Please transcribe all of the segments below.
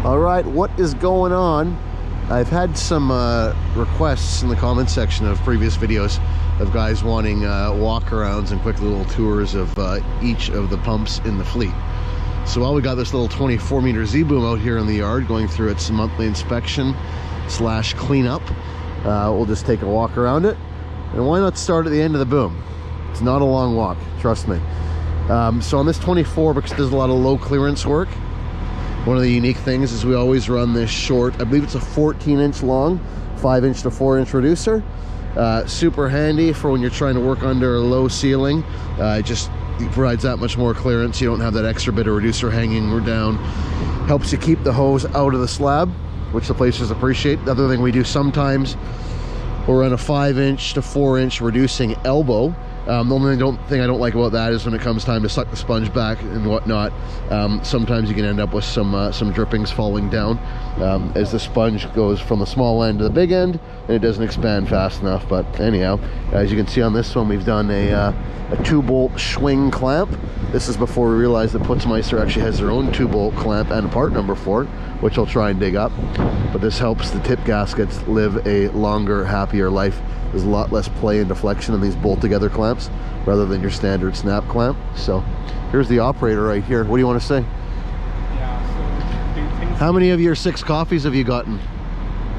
All right, what is going on? I've had some requests in the comment section of previous videos of guys wanting walk-arounds and quick little tours of each of the pumps in the fleet. So while we got this little 24-meter Z-boom out here in the yard going through its monthly inspection / cleanup, we'll just take a walk around it. And why not start at the end of the boom? It's not a long walk, trust me. So on this 24, because there's a lot of low clearance work, one of the unique things is we always run this short, I believe it's a 14-inch long, 5-inch to 4-inch reducer. Super handy for when you're trying to work under a low ceiling. It just provides that much more clearance. You don't have that extra bit of reducer hanging or down. Helps you keep the hose out of the slab, which the placers appreciate. The other thing we do sometimes, we'll run a 5-inch to 4-inch reducing elbow. The only thing I don't like about that is when it comes time to suck the sponge back and whatnot, sometimes you can end up with some drippings falling down as the sponge goes from the small end to the big end, and it doesn't expand fast enough. But anyhow, as you can see on this one, we've done a 2-bolt swing clamp. This is before we realized that Putzmeister actually has their own 2-bolt clamp and a part number for it, which I'll try and dig up. But this helps the tip gaskets live a longer, happier life. There's a lot less play and deflection in these bolt together clamps rather than your standard snap clamp. So here's the operator right here. What do you want to say? Yeah, so do you think... How many of your 6 coffees have you gotten?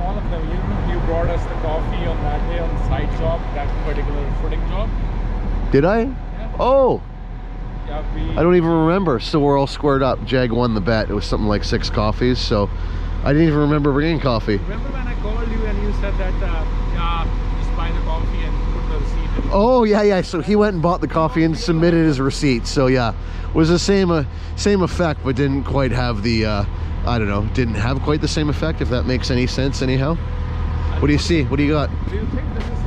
All of them. You brought us the coffee on that day on the side job, that particular footing job. Did I? Yeah. Oh! Yeah, I don't even remember. So we're all squared up. Jag won the bet. It was something like 6 coffees, so I didn't even remember bringing coffee. Remember when I called you and you said that, just buy the coffee and put the receipt in? Oh, yeah. So he went and bought the coffee and submitted his receipt. So yeah, was the same effect, but didn't quite have the, I don't know, didn't have quite the same effect, if that makes any sense anyhow. What do you see? What do you got? Do you think this is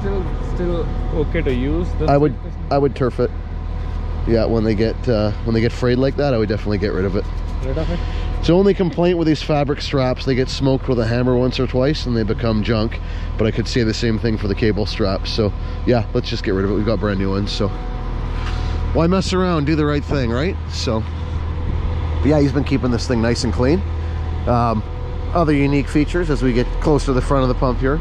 still okay to use? I would turf it. Yeah, when they get frayed like that, I would definitely get rid of it. Rid of it? It's the only complaint with these fabric straps. They get smoked with a hammer once or twice and they become junk. But I could say the same thing for the cable straps. So yeah, let's just get rid of it. We've got brand new ones, so why mess around? Do the right thing, right? So but yeah, he's been keeping this thing nice and clean. Other unique features as we get closer to the front of the pump here.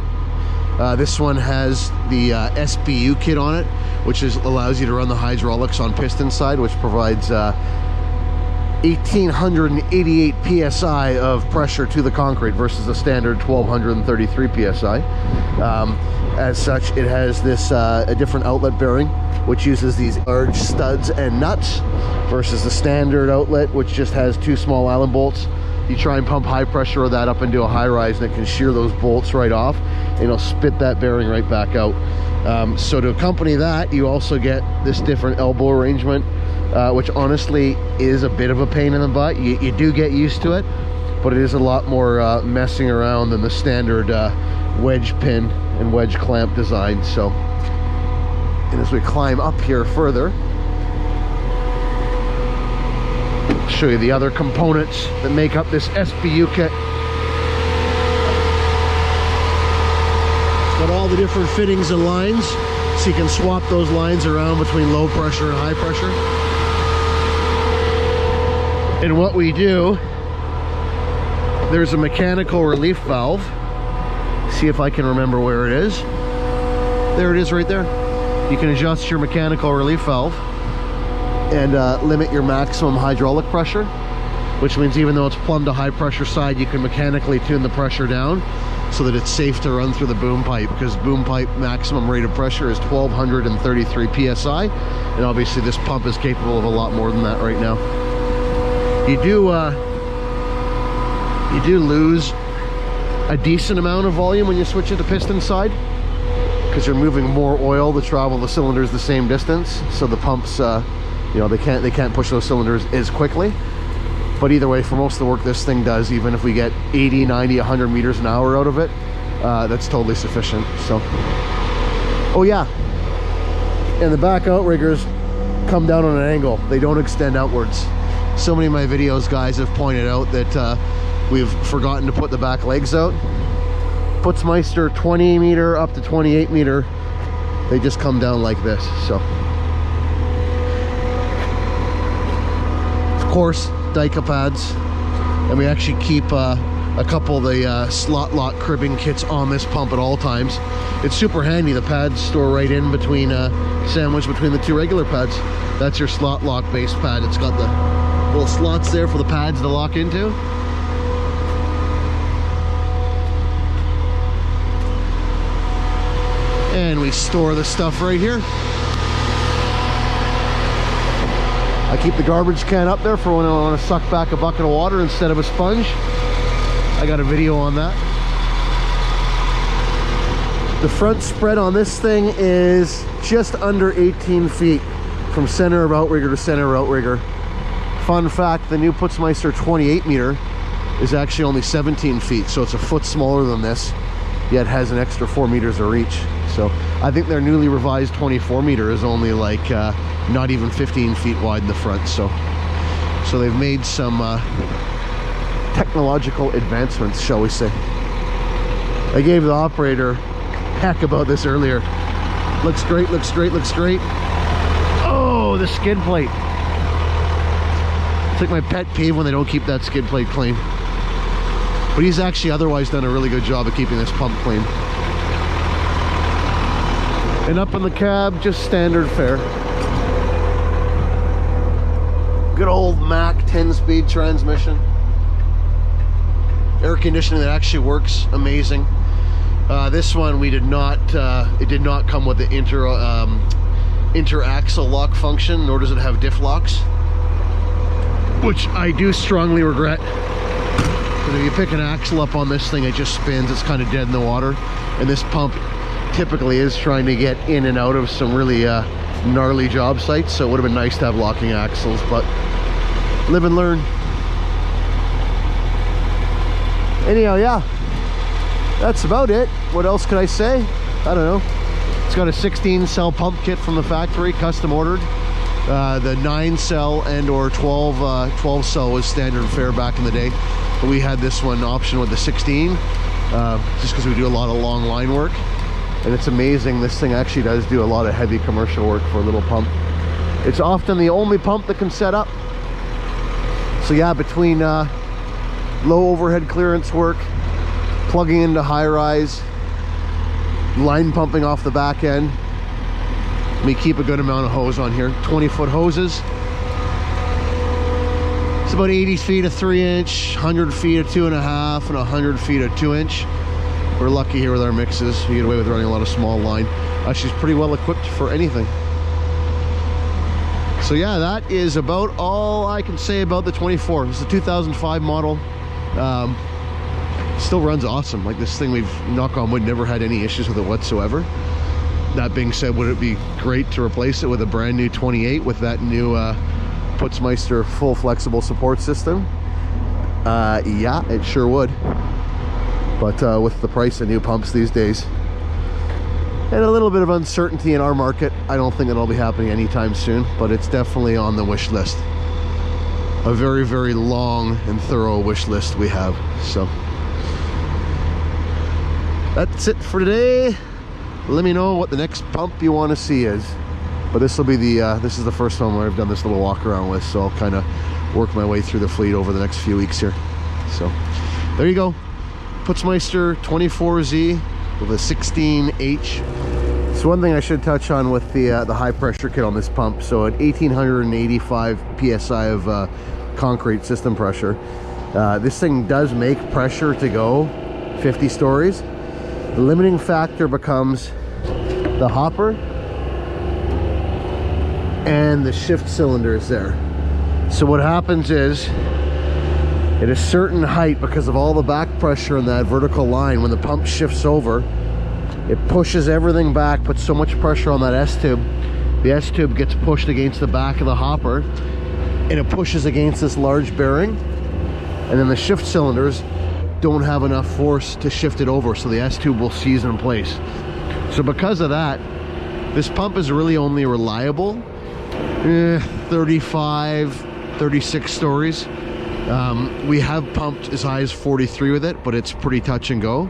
This one has the SBU kit on it, which allows you to run the hydraulics on piston side, which provides 1888 psi of pressure to the concrete versus the standard 1233 psi. As such, it has this a different outlet bearing, which uses these large studs and nuts versus the standard outlet, which just has 2 small Allen bolts. You try and pump high pressure with that up into a high rise and it can shear those bolts right off and it'll spit that bearing right back out. So to accompany that, you also get this different elbow arrangement, which honestly is a bit of a pain in the butt. You do get used to it, but it is a lot more messing around than the standard wedge pin and wedge clamp design. So, and as we climb up here further, show you the other components that make up this SBU kit. It's got all the different fittings and lines, so you can swap those lines around between low pressure and high pressure. And what we do, there's a mechanical relief valve. See if I can remember where it is. There it is right there. You can adjust your mechanical relief valve and limit your maximum hydraulic pressure, which means even though it's plumbed to high pressure side, you can mechanically tune the pressure down so that it's safe to run through the boom pipe, because boom pipe maximum rate of pressure is 1233 psi, and obviously this pump is capable of a lot more than that right now. You do lose a decent amount of volume when you switch it to piston side, because you're moving more oil to travel the cylinders the same distance, so the pumps you know, they can't push those cylinders as quickly. But either way, for most of the work this thing does, even if we get 80, 90, 100 meters an hour out of it, that's totally sufficient. So, oh yeah, and the back outriggers come down on an angle. They don't extend outwards. So many of my videos, guys, have pointed out that we've forgotten to put the back legs out. Putzmeister 20 meter up to 28 meter, they just come down like this. So, of course, Dyka pads, And we actually keep a couple of the slot lock cribbing kits on this pump at all times. It's super handy. The pads store right in between, sandwiched between the two regular pads. That's your slot lock base pad. It's got the little slots there for the pads to lock into. And we store the stuff right here. I keep the garbage can up there for when I want to suck back a bucket of water instead of a sponge. I got a video on that. The front spread on this thing is just under 18 feet from center of outrigger to center of outrigger. Fun fact, the new Putzmeister 28 meter is actually only 17 feet, so it's a foot smaller than this, yet has an extra 4 meters of reach. So I think their newly revised 24 meter is only like not even 15 feet wide in the front. So they've made some technological advancements, shall we say. I gave the operator heck about this earlier. Looks great, looks great, looks great. Oh, the skid plate. It's like my pet peeve when they don't keep that skid plate clean. But he's actually otherwise done a really good job of keeping this pump clean. And up in the cab, just standard fare. Good old Mac 10-speed transmission. Air conditioning that actually works amazing. This one we did not, it did not come with the inter-axle lock function, nor does it have diff locks, which I do strongly regret. Because if you pick an axle up on this thing, it just spins. It's kind of dead in the water. And this pump typically is trying to get in and out of some really gnarly job sites, so it would have been nice to have locking axles, but live and learn. Anyhow, yeah, that's about it. What else could I say? I don't know. It's got a 16-cell pump kit from the factory, custom ordered. The 9-cell and or 12-cell was standard fare back in the day, but we had this one option with the 16, just because we do a lot of long line work. And it's amazing, this thing actually does do a lot of heavy commercial work for a little pump. It's often the only pump that can set up. So yeah, between low overhead clearance work, plugging into high-rise, line pumping off the back end, we keep a good amount of hose on here. 20-foot hoses. It's about 80 feet of 3-inch, 100 feet of 2.5, and 100 feet of 2-inch. We're lucky here with our mixes. We get away with running a lot of small line. She's pretty well equipped for anything. So yeah, that is about all I can say about the 24. It's a 2005 model. Still runs awesome. Like, this thing, we've, knock on wood, never had any issues with it whatsoever. That being said, would it be great to replace it with a brand new 28 with that new Putzmeister full flexible support system? Yeah, it sure would. But with the price of new pumps these days and a little bit of uncertainty in our market, I don't think that'll be happening anytime soon, but it's definitely on the wish list. A very, very long and thorough wish list we have. So that's it for today. Let me know what the next pump you want to see is. But this will be the this is the first one where I've done this little walk around with, so I'll kind of work my way through the fleet over the next few weeks here. So there you go. Putzmeister 24Z with a 16H. So one thing I should touch on with the high pressure kit on this pump. So at 1885 psi of concrete system pressure, this thing does make pressure to go 50 stories. The limiting factor becomes the hopper and the shift cylinders there. So what happens is, at a certain height, because of all the back pressure in that vertical line, when the pump shifts over, it pushes everything back, puts so much pressure on that S-tube. The S-tube gets pushed against the back of the hopper, and it pushes against this large bearing, and then the shift cylinders don't have enough force to shift it over, so the S-tube will seize in place. So because of that, this pump is really only reliable 35, 36 stories. We have pumped as high as 43 with it, but it's pretty touch and go.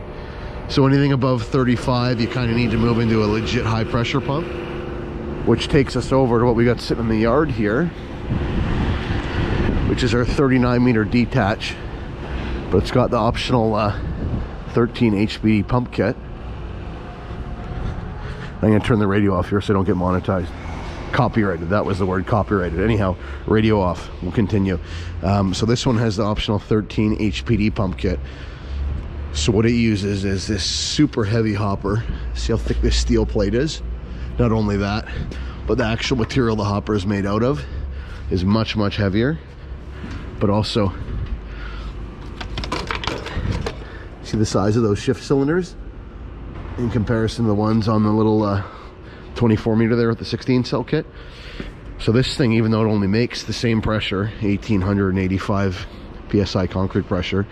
So anything above 35, you kind of need to move into a legit high pressure pump, which takes us over to what we got sitting in the yard here, which is our 39 meter detach. but it's got the optional 13 HPD pump kit. I'm gonna turn the radio off here so I don't get monetized. Copyrighted, that was the word, copyrighted. Anyhow, radio off, we'll continue. So this one has the optional 13 HPD pump kit. So what it uses is this super heavy hopper. See how thick this steel plate is? Not only that, but the actual material the hopper is made out of is much, much heavier. But also, see the size of those shift cylinders in comparison to the ones on the little 24 meter there with the 16 cell kit. So this thing, even though it only makes the same pressure, 1885 psi concrete pressure,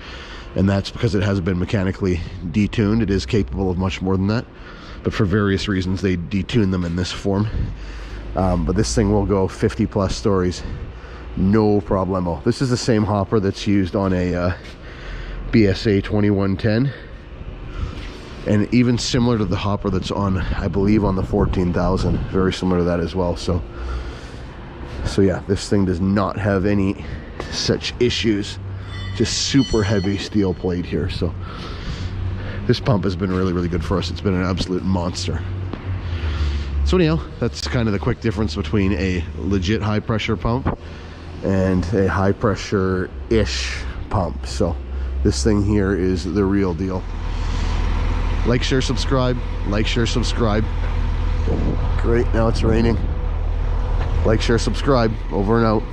and that's because it hasn't been mechanically detuned, it is capable of much more than that, but for various reasons they detune them in this form. But this thing will go 50 plus stories, no problemo. This is the same hopper that's used on a BSA 2110, and even similar to the hopper that's on, I believe, on the 14,000, very similar to that as well. So yeah, this thing does not have any such issues. Just super heavy steel plate here. So this pump has been really, really good for us. It's been an absolute monster. So anyhow, that's kind of the quick difference between a legit high pressure pump and a high pressure-ish pump. So this thing here is the real deal. Like, share, subscribe. Like, share, subscribe. Great, now it's raining. Like, share, subscribe. Over and out.